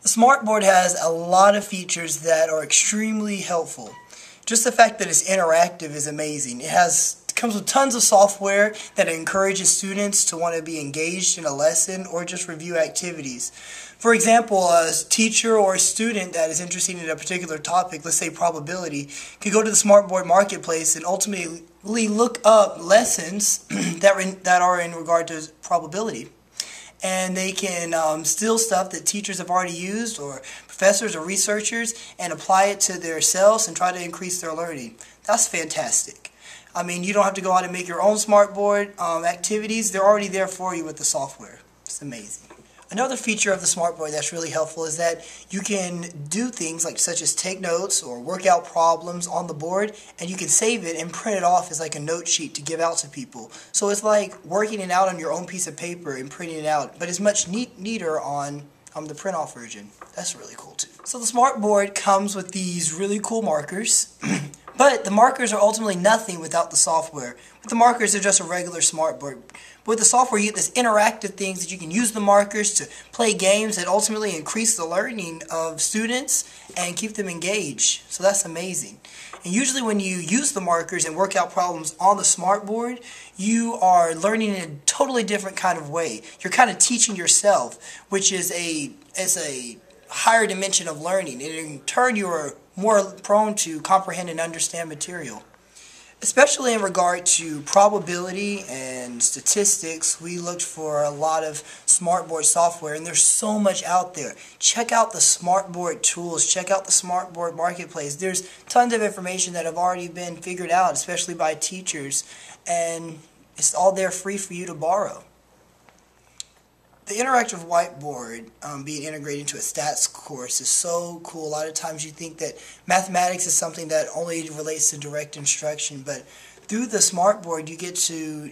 The smartboard has a lot of features that are extremely helpful. Just the fact that it's interactive is amazing. It comes with tons of software that encourages students to want to be engaged in a lesson or just review activities. For example, a teacher or a student that is interested in a particular topic, let's say probability, could go to the smartboard marketplace and ultimately look up lessons that are in regard to probability. And they can steal stuff that teachers have already used or professors or researchers and apply it to themselves and try to increase their learning. That's fantastic. I mean, you don't have to go out and make your own smartboard activities. They're already there for you with the software. It's amazing. Another feature of the smartboard that's really helpful is that you can do things such as take notes or work out problems on the board, and you can save it and print it off as like a note sheet to give out to people. So it's like working it out on your own piece of paper and printing it out, but it's much neater on the print-off version. That's really cool too. So the smartboard comes with these really cool markers. But the markers are ultimately nothing without the software. With the markers, they're just a regular smartboard. But with the software, you get this interactive things that you can use the markers to play games that ultimately increase the learning of students and keep them engaged. So that's amazing. And usually when you use the markers and work out problems on the smartboard, you are learning in a totally different kind of way. You're kind of teaching yourself, which is a higher dimension of learning. And in turn, you are more prone to comprehend and understand material. Especially in regard to probability and statistics, we looked for a lot of smartboard software, and there's so much out there. Check out the smartboard tools, check out the smartboard marketplace. There's tons of information that have already been figured out, especially by teachers, and it's all there free for you to borrow. The interactive whiteboard being integrated into a stats course is so cool. A lot of times you think that mathematics is something that only relates to direct instruction, but through the smartboard you get to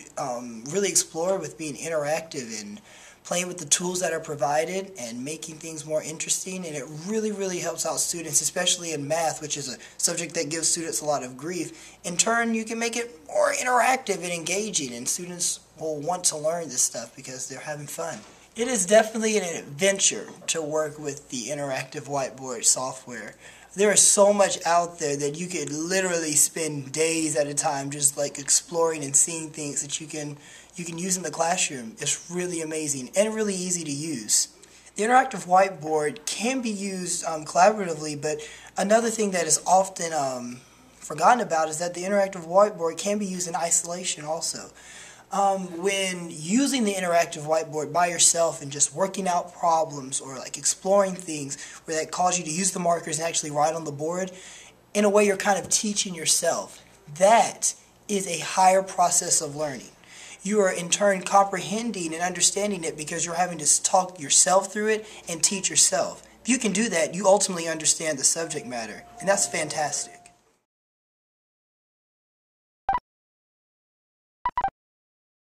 really explore with being interactive and playing with the tools that are provided and making things more interesting, and it really helps out students, especially in math, which is a subject that gives students a lot of grief. In turn, you can make it more interactive and engaging, and students will want to learn this stuff because they're having fun. It is definitely an adventure to work with the interactive whiteboard software. There is so much out there that you could literally spend days at a time just like exploring and seeing things that you can use in the classroom. It's really amazing and really easy to use. The interactive whiteboard can be used collaboratively, but another thing that is often forgotten about is that the interactive whiteboard can be used in isolation also. When using the interactive whiteboard by yourself and just working out problems or like exploring things where that cause you to use the markers and actually write on the board, in a way you're kind of teaching yourself. That is a higher process of learning. You are in turn comprehending and understanding it because you're having to talk yourself through it and teach yourself. If you can do that, you ultimately understand the subject matter, and that's fantastic.